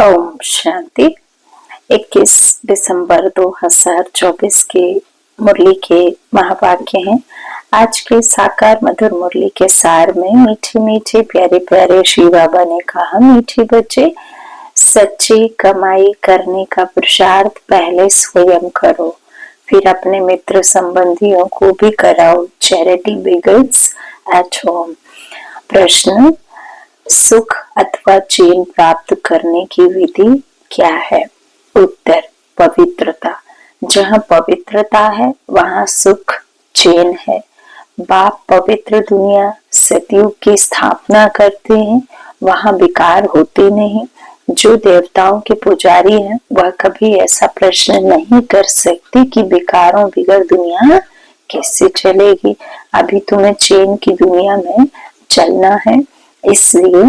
ओम शांति। 21 दिसंबर 2024 के मुरली के महावाक्य हैं। आज के साकार मधुर मुरली के सार में मीठे मीठे प्यारे प्यारे श्री बाबा ने कहा, मीठे बच्चे, सच्ची कमाई करने का पुरुषार्थ पहले स्वयं करो, फिर अपने मित्र संबंधियों को भी कराओ। Charity begins at home. प्रश्न, सुख अथवा चैन प्राप्त करने की विधि क्या है? उत्तर, पवित्रता। जहाँ पवित्रता है वहाँ सुख चैन है। बाप पवित्र दुनिया सतयुग की स्थापना करते हैं, वहाँ विकार होते नहीं। जो देवताओं के पुजारी हैं वह कभी ऐसा प्रश्न नहीं कर सकते कि विकारों बिगर दुनिया कैसे चलेगी। अभी तुम्हें चैन की दुनिया में चलना है, इसलिए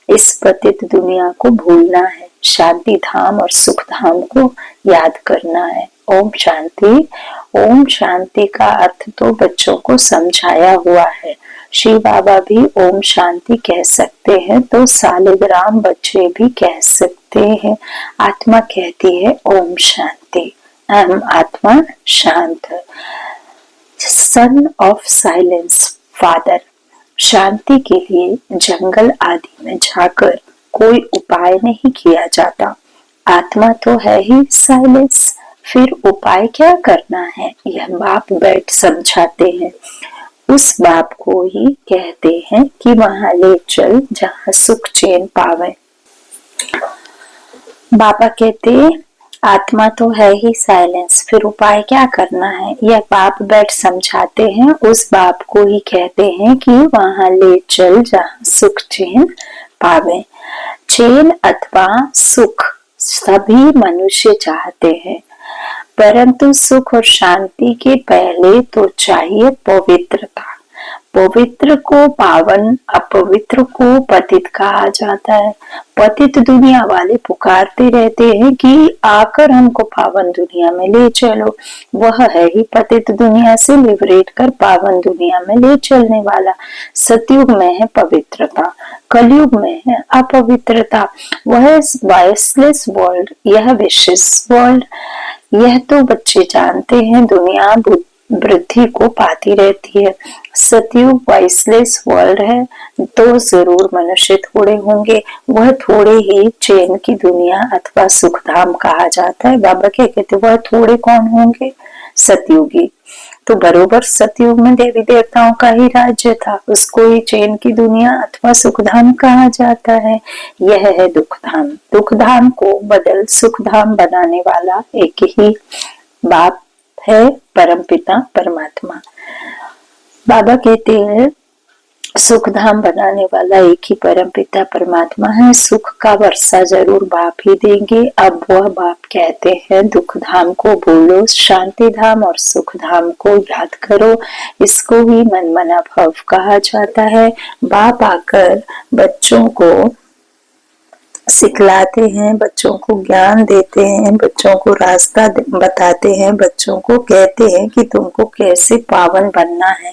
इस पतित दुनिया को भूलना है, शांति धाम और सुख धाम को याद करना है। ओम शांति। ओम शांति का अर्थ तो बच्चों को समझाया हुआ है। श्री बाबा भी ओम शांति कह सकते हैं तो सालिग्राम बच्चे भी कह सकते हैं। आत्मा कहती है ओम शांति। अहम आत्मा शांत। Son of silence father. शांति के लिए जंगल आदि में जाकर कोई उपाय नहीं किया जाता। आत्मा तो है ही साइलेंस, फिर उपाय क्या करना है यह बाप बैठ समझाते हैं। उस बाप को ही कहते हैं कि वहां ले चल जहां सुख चैन पावे। बाबा कहते आत्मा तो है ही साइलेंस, फिर उपाय क्या करना है यह बाप बैठ समझाते हैं। उस बाप को ही कहते हैं कि वहां ले चल जहां सुख चैन पावे। चैन अथवा सुख सभी मनुष्य चाहते हैं, परंतु सुख और शांति के पहले तो चाहिए पवित्रता। पवित्र को पावन, अपवित्र को पतित कहा जाता है। पतित दुनिया वाले पुकारते रहते हैं कि आकर हमको पावन दुनिया में ले चलो। वह है ही पतित दुनिया से लिबरेट कर पावन दुनिया में ले चलने वाला। सतयुग में है पवित्रता, कलयुग में है अपवित्रता। वह वॉइसलेस वर्ल्ड, यह विशेष वर्ल्ड। यह तो बच्चे जानते हैं, दुनिया वृद्धि को पाती रहती है। सतयुग वॉइसलेस वर्ल्ड है तो जरूर मनुष्य थोड़े होंगे। वह थोड़े ही चैन की दुनिया अथवा सुखधाम कहा जाता है। बाबा क्या कहते, वह थोड़े कौन होंगे? सतयुगी। तो बरोबर सतयुग में देवी देवताओं का ही राज्य था, उसको ही चैन की दुनिया अथवा सुखधाम कहा जाता है। यह है दुखधाम। दुखधाम को बदल सुखधाम बनाने वाला एक ही बाप है, परमपिता परमात्मा। बाबा कहते हैं सुख धाम बनाने वाला एक ही परमपिता परमात्मा है। सुख का वर्षा जरूर बाप ही देंगे। अब वह बाप कहते हैं दुख धाम को भूलो, शांति धाम और सुख धाम को याद करो। इसको ही मन मना भव कहा जाता है। बाप आकर बच्चों को सिखलाते हैं, बच्चों को ज्ञान देते हैं, बच्चों को रास्ता बताते हैं, बच्चों को कहते हैं कि तुमको कैसे पावन बनना है।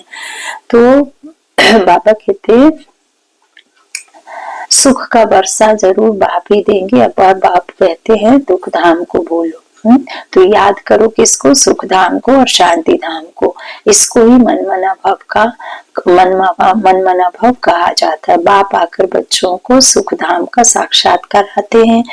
तो बाबा कहते सुख का वर्षा जरूर बाप ही देंगे। अब बाप कहते हैं दुख धाम को बोलो। तो याद करो किसको? सुख धाम को और शांति धाम को। इसको ही मनमना भव कहा जाता है। बाप आकर बच्चों को सुख धाम का साक्षात्कार कराते हैं,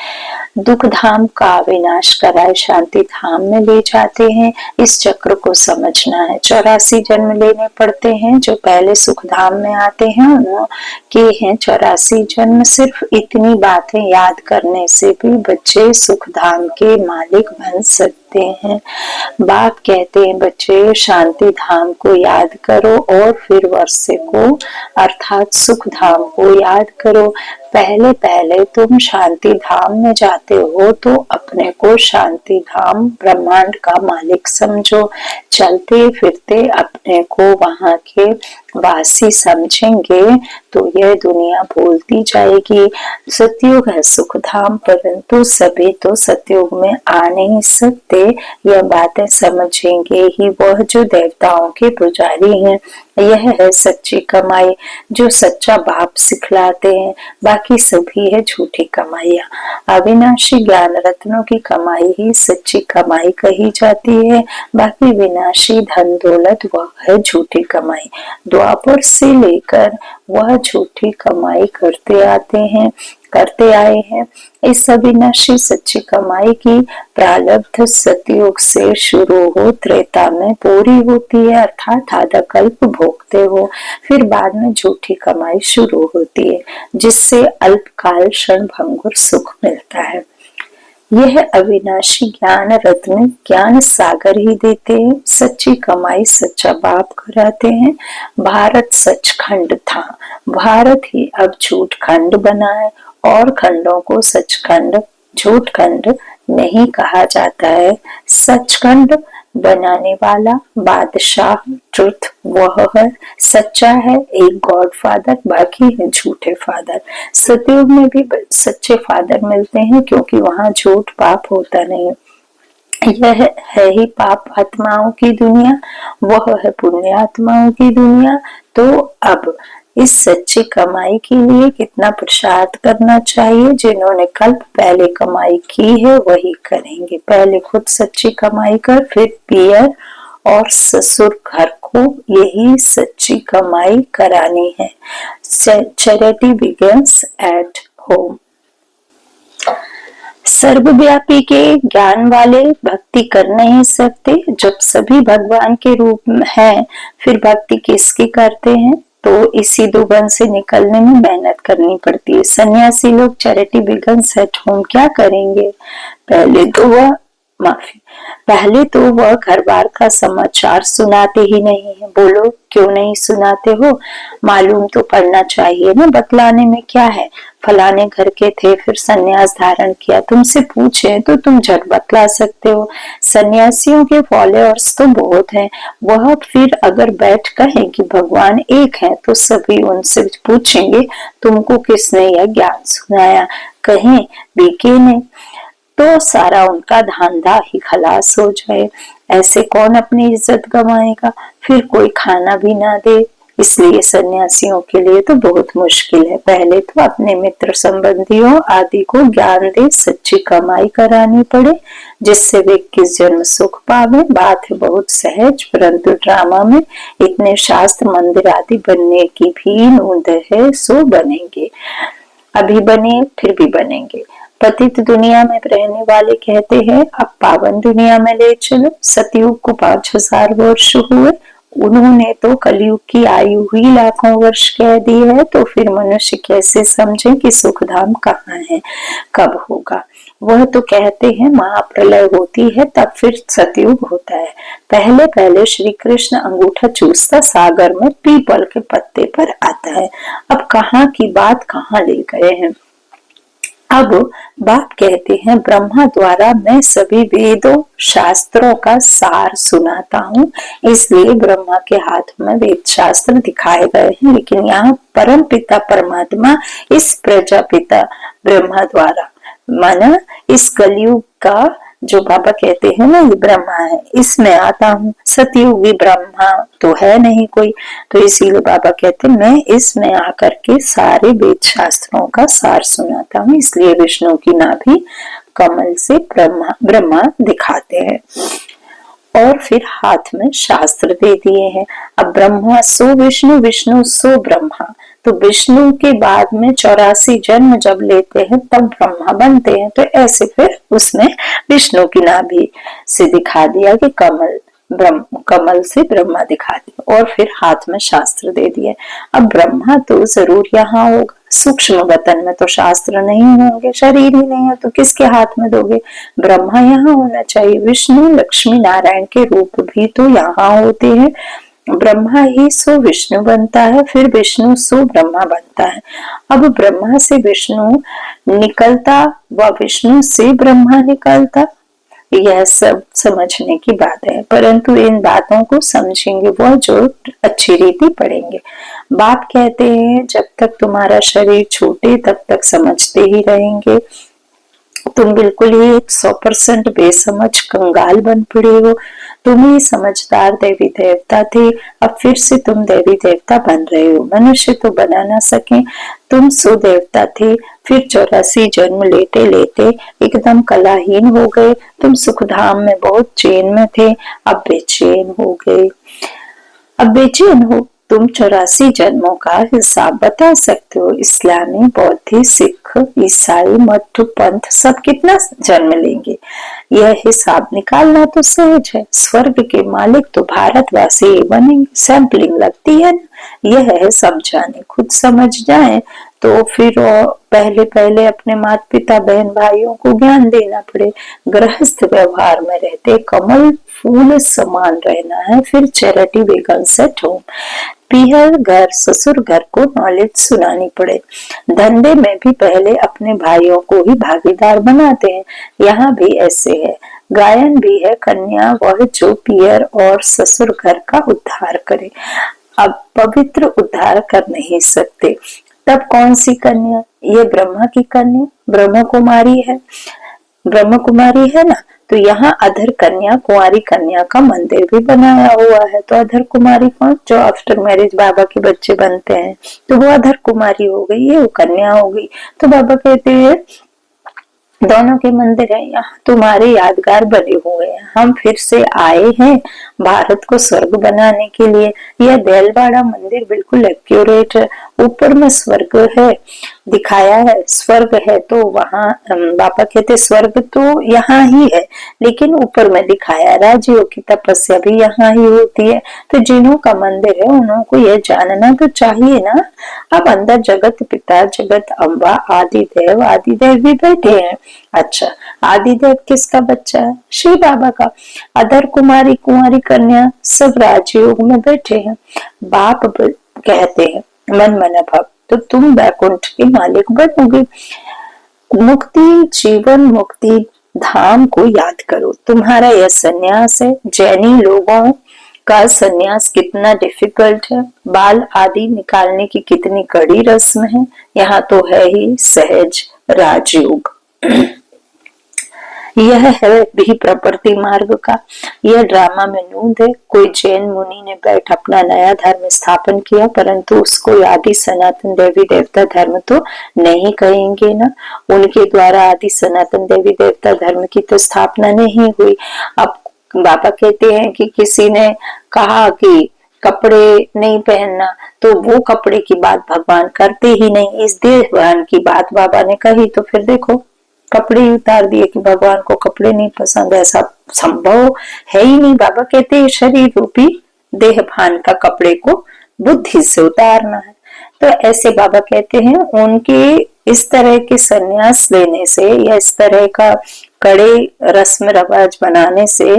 दुख धाम का विनाश कराए शांति धाम में ले जाते हैं। इस चक्र को समझना है। 84 जन्म लेने पड़ते हैं। जो पहले सुख धाम में आते हैं उनके हैं 84 जन्म। सिर्फ इतनी बातें याद करने से भी बच्चे सुख धाम के मालिक बन सकते हैं। बाप कहते हैं बच्चे शांति धाम को याद करो और फिर वर्षे को अर्थात सुख धाम को याद करो। पहले पहले तुम शांति धाम में जाते हो तो अपने को शांति धाम ब्रह्मांड का मालिक समझो। चलते फिरते अपने को वहां के वासी समझेंगे तो यह दुनिया बोलती जाएगी सतयुग है सुख धाम, परंतु सभी तो सतयुग में आ नहीं सकते। यह बातें समझेंगे ही वह जो देवताओं के पुजारी हैं। यह है सच्ची कमाई जो सच्चा बाप सिखलाते हैं, बाकी सभी है झूठी कमाइयाँ। अविनाशी ज्ञान रत्नों की कमाई ही सच्ची कमाई कही जाती है, बाकी विनाशी धन दौलत वह है झूठी कमाई। द्वापर से लेकर वह झूठी कमाई करते आए हैं। इस अविनाशी सच्ची कमाई की प्रारब्ध सतयुग से शुरू हो त्रेता में पूरी होती है, अर्थात आधा कल्प भोगते हो, फिर बाद में झूठी कमाई शुरू होती है जिससे अल्पकाल क्षण भंगुर सुख मिलता है। यह अविनाशी ज्ञान रत्न ज्ञान सागर ही देते हैं, सच्ची कमाई सच्चा बाप कराते हैं। भारत सचखंड था, भारत ही अब झूठ खंड बना है और खंडों को सचखंड झूठ खंड नहीं कहा जाता है। सचखंड बनाने वाला बादशाह ट्रुथ वह है, सच्चा है एक गॉड फादर, बाकी है झूठे फादर। सतयुग में भी सच्चे फादर मिलते हैं क्योंकि वहां झूठ पाप होता नहीं। यह है ही पाप आत्माओं की दुनिया, वह है पुण्य आत्माओं की दुनिया। तो अब इस सच्ची कमाई के लिए कितना पुरुषार्थ करना चाहिए। जिन्होंने कल्प पहले कमाई की है वही करेंगे। पहले खुद सच्ची कमाई कर, फिर पियर और ससुर घर को यही सच्ची कमाई करानी है। Charity begins at home. सर्वव्यापी के ज्ञान वाले भक्ति कर नहीं सकते। जब सभी भगवान के रूप में हैं, फिर भक्ति किसकी करते हैं। तो इसी दुगन से निकलने में मेहनत करनी पड़ती है। सन्यासी लोग चैरिटी बिगिंस एट होम क्या करेंगे। पहले तो वह घर बार का समाचार सुनाते ही नहीं है। बोलो क्यों नहीं सुनाते हो, मालूम तो पड़ना चाहिए ना, बतलाने में क्या है। फलाने घर के थे फिर सन्यास धारण किया, तुमसे पूछे तो तुम झट बतला सकते हो। सन्यासियों के फॉलोअर्स तो बहुत हैं, वह फिर अगर बैठ कहें कि भगवान एक है तो सभी उनसे पूछेंगे तुमको किसने यह ज्ञान सुनाया। कहें बीके ने तो सारा उनका धंधा ही खलास हो जाए। ऐसे कौन अपनी इज्जत गंवाएगा, फिर कोई खाना भी ना दे। इसलिए सन्यासियों के लिए तो बहुत मुश्किल है। पहले तो अपने मित्र संबंधियों आदि को ज्ञान दे, सच्ची कमाई करानी पड़े जिससे वे किस जन्म सुख पावे। बात है बहुत सहज, परंतु ड्रामा में इतने शास्त्र मंदिर आदि बनने की भी नूंद है, सो बनेंगे। अभी बने फिर भी बनेंगे। पतित दुनिया में रहने वाले कहते हैं अब पावन दुनिया में ले चलो। सतयुग को 5000 वर्ष हुए, उन्होंने तो कलयुग की आयु हुई लाखों वर्ष कह दी है। तो फिर मनुष्य कैसे समझे कि सुखधाम कहाँ है, कब होगा। वह तो कहते हैं महाप्रलय होती है तब फिर सतयुग होता है। पहले पहले श्री कृष्ण अंगूठा चूसता सागर में पीपल के पत्ते पर आता है। अब कहाँ की बात कहाँ ले गए हैं। अब बाप कहते हैं ब्रह्मा द्वारा मैं सभी वेदों शास्त्रों का सार सुनाता हूँ, इसलिए ब्रह्मा के हाथ में वेद शास्त्र दिखाए गए हैं। लेकिन यहाँ परम पिता परमात्मा इस प्रजापिता ब्रह्मा द्वारा माना इस कलयुग का जो बाबा कहते हैं ना ये ब्रह्मा है, इसमें आता हूँ। सतयुगी ब्रह्मा तो है नहीं कोई, तो इसीलिए बाबा कहते हैं मैं इसमें आकर के सारे वेद शास्त्रों का सार सुनाता हूँ। इसलिए विष्णु की नाभि कमल से ब्रह्मा दिखाते हैं और फिर हाथ में शास्त्र दे दिए हैं। अब ब्रह्मा सो विष्णु, विष्णु सो ब्रह्मा। तो विष्णु के बाद में 84 जन्म जब लेते हैं तब ब्रह्मा बनते हैं। तो ऐसे फिर उसमें विष्णु की नाभि से दिखा दिया कि कमल से ब्रह्मा दिखा दिया और फिर हाथ में शास्त्र दे दिए। अब ब्रह्मा तो जरूर यहाँ होगा, सूक्ष्म वतन में तो शास्त्र नहीं होंगे, शरीर ही नहीं है तो किसके हाथ में दोगे। ब्रह्मा यहाँ होना चाहिए। विष्णु लक्ष्मी नारायण के रूप भी तो यहाँ होते हैं। ब्रह्मा ही सो विष्णु बनता है, फिर विष्णु सो ब्रह्मा बनता है। अब ब्रह्मा से विष्णु निकलता व विष्णु से ब्रह्मा निकलता, यह सब समझने की बात है, परंतु इन बातों को समझेंगे वह जो अच्छी रीति पढ़ेंगे। बाप कहते हैं जब तक तुम्हारा शरीर छूटे तब तक समझते ही रहेंगे। तुम बिल्कुल ही 100% बेसमझ कंगाल बन पड़े हो। तुम ही समझदार देवी देवता थे, अब फिर से तुम देवी देवता बन रहे हो। मनुष्य तो बना ना सके, तुम सो देवता थे, फिर 84 जन्म लेते लेते एकदम कलाहीन हो गए। तुम सुखधाम में बहुत चैन में थे, अब बेचैन हो गए। अब बेचैन हो तुम 84 जन्मों का हिसाब बता सकते हो। इस्लामी, बौद्ध, सिख, ईसाई, मठ, पंथ सब कितना जन्म लेंगे? यह हिसाब निकालना तो सहज है। स्वर्ग के मालिक तो भारतवासी बनेंगे। सैंपलिंग लगती है ना, यह है सब जाने। खुद समझ जाए तो फिर पहले पहले अपने माता पिता बहन भाइयों को ज्ञान देना पड़े। गृहस्थ व्यवहार में रहते कमल फूल समान रहना है, फिर चैरिटी बेगन सेट होम। पीहर घर ससुर घर को नॉलेज सुनानी पड़े। धंधे में भी पहले अपने भाइयों को ही भागीदार बनाते हैं, यहाँ भी ऐसे है। गायन भी है कन्या वह जो पीहर और ससुर घर का उद्धार करे। अब पवित्र उद्धार कर नहीं सकते, तब कौन सी कन्या? ये ब्रह्मा की कन्या ब्रह्म कुमारी है, ब्रह्म कुमारी है ना। तो यहाँ अधर कन्या कुंवारी कन्या का मंदिर भी बनाया हुआ है। तो अधर कुमारी कौन? जो आफ्टर मैरिज बाबा के बच्चे बनते हैं, तो वो अधर कुमारी हो गई, ये वो कन्या हो गई। तो बाबा कहते हैं दोनों के मंदिर है, यहाँ तुम्हारे यादगार बने हुए हैं। हम फिर से आए हैं भारत को स्वर्ग बनाने के लिए। यह देलवाड़ा मंदिर बिल्कुल एक्यूरेट है। ऊपर में स्वर्ग है दिखाया है, स्वर्ग है तो वहाँ बाबा कहते स्वर्ग तो यहाँ ही है, लेकिन ऊपर में दिखाया राजियों की तपस्या भी यहाँ ही होती है। तो जिन्हों का मंदिर है उन्हों को यह जानना तो चाहिए ना। अब अंदर जगत पिता जगत अम्बा आदिदेव भी बैठे हैं। अच्छा, आदिदेव किसका बच्चा है? शिव बाबा का। अधर कुमारी कुंवारी कन्या सब राजयोग में बैठे हैं। बाप कहते हैं मन मन भव, तो तुम वैकुंठ के मालिक बनोगे। मुक्ति जीवन मुक्ति धाम को याद करो। तुम्हारा यह सन्यास है। जैनी लोगों का सन्यास कितना डिफिकल्ट है, बाल आदि निकालने की कितनी कड़ी रस्म है। यहाँ तो है ही सहज राजयोग। यह है भी प्रकृति मार्ग का। यह ड्रामा में नूंद है। कोई जैन मुनि ने बैठ अपना नया धर्म स्थापन किया, परंतु उसको आदि सनातन देवी देवता धर्म तो नहीं कहेंगे ना। उनके द्वारा आदि सनातन देवी देवता धर्म की तो स्थापना नहीं हुई। अब बाबा कहते हैं कि किसी ने कहा कि कपड़े नहीं पहनना, तो वो कपड़े की बात भगवान करते ही नहीं। इस देहभान की बात बाबा ने कही तो फिर देखो कपड़े ही उतार दिए कि भगवान को कपड़े नहीं पसंद, ऐसा संभव है ही नहीं। बाबा कहते हैं शरीर रूपी देह भान का कपड़े को बुद्धि से उतारना है। तो ऐसे बाबा कहते हैं उनके इस तरह के सन्यास लेने से या इस तरह का कड़े रस्म रवाज बनाने से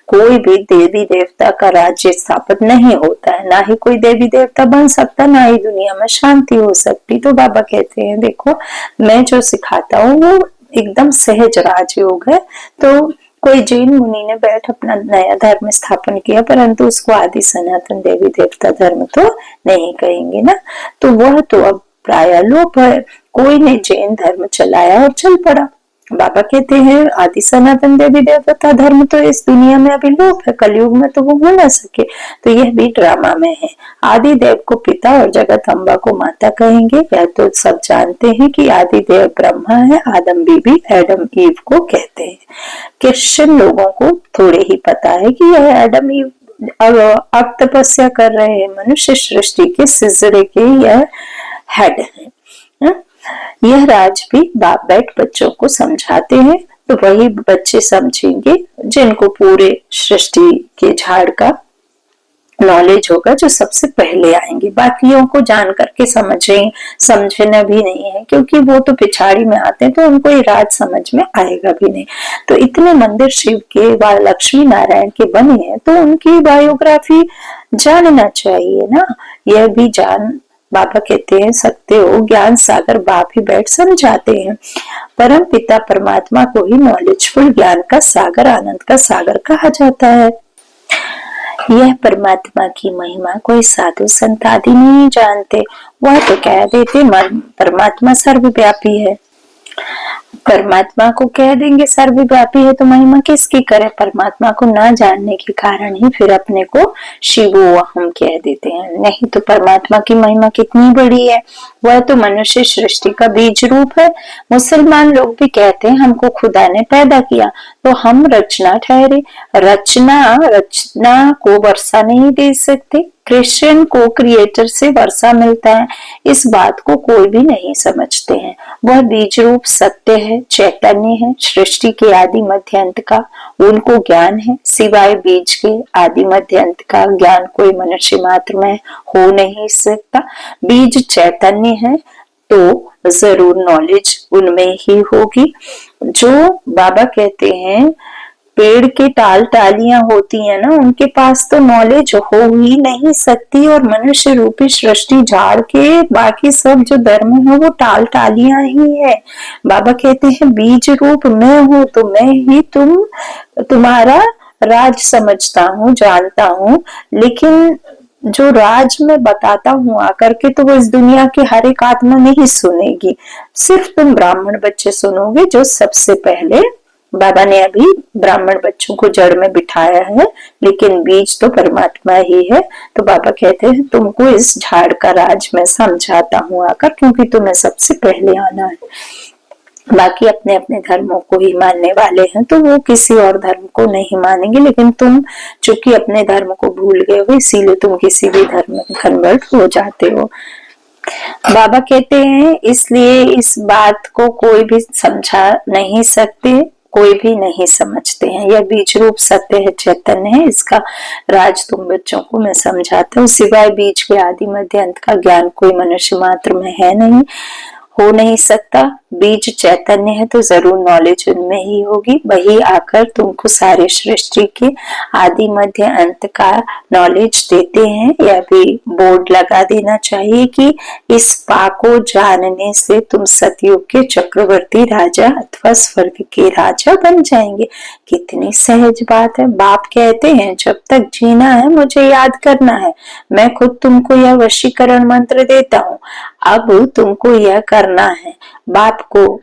कोई भी देवी देवता का राज्य स्थापित नहीं होता है, ना ही कोई देवी देवता बन सकता, ना ही दुनिया में शांति हो सकती। तो बाबा कहते हैं देखो मैं जो सिखाता हूँ वो एकदम सहज राजयोग है। तो कोई जैन मुनि ने बैठ अपना नया धर्म स्थापन किया, परंतु उसको आदि सनातन देवी देवता धर्म तो नहीं कहेंगे ना। तो वह तो अब प्राय लोप है। कोई ने जैन धर्म चलाया और चल पड़ा। बाबा कहते हैं आदि सनातन देवी देवता धर्म तो इस दुनिया में अभी लोप है, कलयुग में तो वो हो ना सके। तो यह भी ड्रामा में है। आदि देव को पिता और जगत अम्बा को माता कहेंगे। यह तो सब जानते हैं कि आदि देव ब्रह्मा है, आदम बीबी एडम ईव को कहते हैं। क्रिश्चियन लोगों को थोड़े ही पता है कि यह एडम ईव अब तपस्या कर रहे हैं। मनुष्य सृष्टि के सिलसिले के यह हेड है। यह राज भी बाप बैठ बच्चों को समझाते हैं, तो वही बच्चे समझेंगे जिनको पूरे सृष्टि के झाड़ का नॉलेज होगा, जो सबसे पहले आएंगे। बाकियों को जान करके समझना भी नहीं है, क्योंकि वो तो पिछाड़ी में आते हैं, तो उनको ये राज समझ में आएगा भी नहीं। तो इतने मंदिर शिव के व लक्ष्मी नारायण के बने हैं, तो उनकी बायोग्राफी जानना चाहिए ना। यह भी जान बाबा कहते हैं सकते हो, ज्ञान सागर बाप ही बैठ समझाते हैं। परम पिता परमात्मा को ही नॉलेजफुल, ज्ञान का सागर, आनंद का सागर कहा जाता है। यह परमात्मा की महिमा कोई साधु संत आदि नहीं जानते। वह तो कह देते परमात्मा सर्वव्यापी है। परमात्मा को कह देंगे सर्वव्यापी है तो महिमा किसकी करे? परमात्मा को ना जानने के कारण ही फिर अपने को शिवो हम कह देते हैं। नहीं तो परमात्मा की महिमा कितनी बड़ी है। वह तो मनुष्य सृष्टि का बीज रूप है। मुसलमान लोग भी कहते हैं हमको खुदा ने पैदा किया, तो हम रचना ठहरे। रचना को वर्षा नहीं दे सकते। क्रिश्चियन को क्रिएटर से वर्षा मिलता है, इस बात को कोई भी नहीं समझते हैं। वह बीज रूप सत्य है, चैतन्य है, सृष्टि के आदि मध्य अंत का उनको ज्ञान है। सिवाय बीज के आदि मध्य अंत का ज्ञान कोई मनुष्य मात्र में हो नहीं सकता। बीज चैतन्य है तो जरूर नॉलेज उनमें ही होगी। जो बाबा कहते हैं पेड़ के टाल टालियां होती है ना, उनके पास तो नॉलेज हो ही नहीं सकती। और मनुष्य रूपी सृष्टि झाड़ के बाकी सब जो धर्म है वो टाल टालियां ही है। बाबा कहते हैं बीज रूप मैं हूँ तो मैं ही तुम्हारा राज समझता हूँ, जानता हूँ। लेकिन जो राज मैं बताता हूँ आकर के तो वो इस दुनिया के हर एक आत्मा नहीं सुनेगी। सिर्फ तुम ब्राह्मण बच्चे सुनोगे जो सबसे पहले बाबा ने अभी ब्राह्मण बच्चों को जड़ में बिठाया है, लेकिन बीज तो परमात्मा ही है। तो बाबा कहते हैं तुमको इस झाड़ का राज मैं समझाता हूँ आकर, क्योंकि तुम्हें सबसे पहले आना है। बाकी अपने अपने धर्मों को ही मानने वाले हैं तो वो किसी और धर्म को नहीं मानेंगे। लेकिन तुम चूंकि अपने धर्म को भूल गए हो इसीलिए तुम किसी भी धर्म में कन्वर्ट हो जाते हो। बाबा कहते हैं इसलिए इस बात को कोई भी समझा नहीं सकते, कोई भी नहीं समझते हैं। यह बीज रूप सत्य है, चैतन्य है, इसका राज तुम बच्चों को मैं समझाता हूँ। सिवाय बीज के आदि मध्य अंत का ज्ञान कोई मनुष्य मात्र में है नहीं, हो नहीं सकता। बीज चैतन्य है तो जरूर नॉलेज उनमें ही होगी। वही आकर तुमको सारे सृष्टि के आदि मध्य अंत का नॉलेज देते हैं। यह भी बोर्ड लगा देना चाहिए कि इस पा को जानने से तुम सतयुग के चक्रवर्ती राजा अथवा स्वर्ग के राजा बन जाएंगे। कितनी सहज बात है। बाप कहते हैं जब तक जीना है मुझे याद करना है। मैं खुद तुमको यह वशीकरण मंत्र देता हूँ, अब तुमको यह करना है। बाप को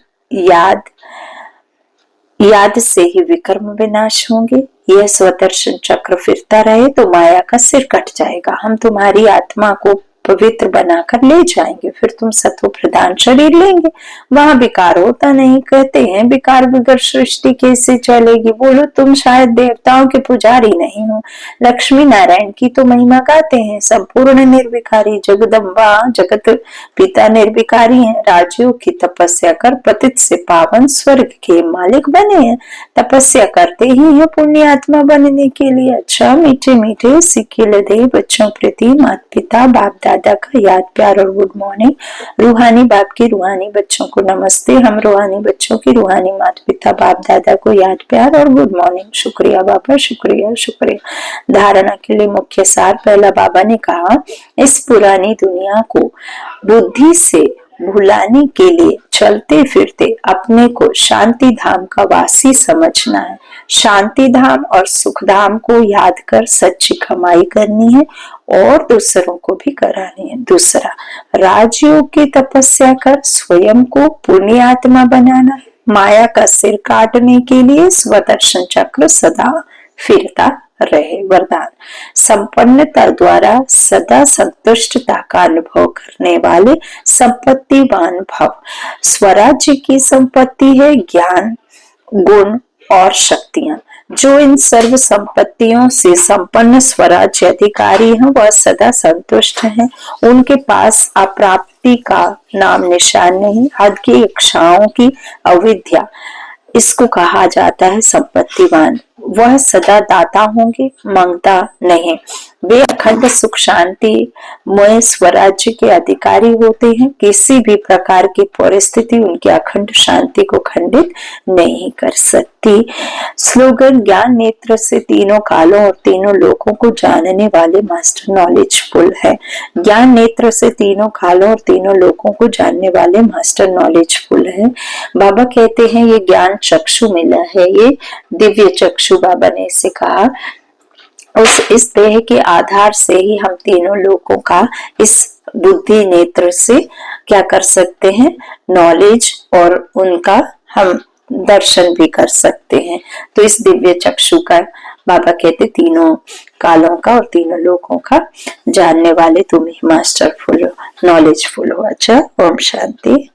याद से ही विकर्म विनाश होंगे। यह स्वदर्शन चक्र फिरता रहे तो माया का सिर कट जाएगा। हम तुम्हारी आत्मा को पवित्र बनाकर ले जाएंगे, फिर तुम सत्व प्रधान शरीर लेंगे। वहां विकार होता नहीं। कहते हैं विकार बगैर सृष्टि कैसे चलेगी? बोलो तुम शायद देवताओं के पुजारी नहीं हो। लक्ष्मी नारायण की तो महिमा गाते हैं, संपूर्ण निर्विकारी जगदम्बा जगत पिता निर्विकारी हैं। राजयोग की तपस्या कर पतित से पावन स्वर्ग के मालिक बने हैं। तपस्या करते ही है पुण्य आत्मा बनने के लिए। अच्छा मीठे मीठे सिक्के लदे बच्चों प्रति माता पिता बाप दादा का याद प्यार और गुड मॉर्निंग। रूहानी बाप की रूहानी बच्चों को नमस्ते। हम रूहानी बच्चों की रूहानी माता पिता बाप दादा को याद प्यार और गुड मॉर्निंग। शुक्रिया बाबा, शुक्रिया शुक्रिया। धारणा के लिए मुख्य सार। पहला बाबा ने कहा इस पुरानी दुनिया को बुद्धि से भुलाने के लिए चलते फिरते अपने को शांति धाम का वासी समझना है। शांति धाम और सुख धाम को याद कर सच्ची कमाई करनी है और दूसरों को भी करानी है। दूसरा, राजयोग की तपस्या कर स्वयं को पुण्य आत्मा बनाना है। माया का सिर काटने के लिए स्वदर्शन चक्र सदा फिरता रहे। वरदान, संपन्नता द्वारा सदा संतुष्टता का अनुभव करने वाले संपत्तिवान भव। स्वराज्य की संपत्ति है ज्ञान, गुण और शक्तियां। जो इन सर्व संपत्तियों से संपन्न स्वराज्य अधिकारी हैं वह सदा संतुष्ट हैं। उनके पास अप्राप्ति का नाम निशान नहीं। हद की इच्छाओं की अविद्या, इसको कहा जाता है संपत्तिवान। वह सदा दाता होंगे, मांगता नहीं। वे अखंड सुख शांति मय स्वराज्य के अधिकारी होते हैं। किसी भी प्रकार की परिस्थिति उनकी अखंड शांति को खंडित नहीं कर सकती। स्लोगन, ज्ञान नेत्र से तीनों कालों और तीनों लोकों को जानने वाले मास्टर नॉलेजफुल है। ज्ञान नेत्र से तीनों कालों और तीनों लोकों को जानने वाले मास्टर नॉलेजफुल है। बाबा कहते हैं ये ज्ञान चक्षु मिला है, ये दिव्य चक्षु, बाबा ने इसे कहा। इस देह के आधार से ही हम तीनों लोगों का इस बुद्धि नेत्र से क्या कर सकते हैं, नॉलेज और उनका हम दर्शन भी कर सकते हैं। तो इस दिव्य चक्षु का बाबा कहते तीनों कालों का और तीनों लोगों का जानने वाले तुम ही मास्टरफुल हो, नॉलेजफुल हो। अच्छा, ओम शांति।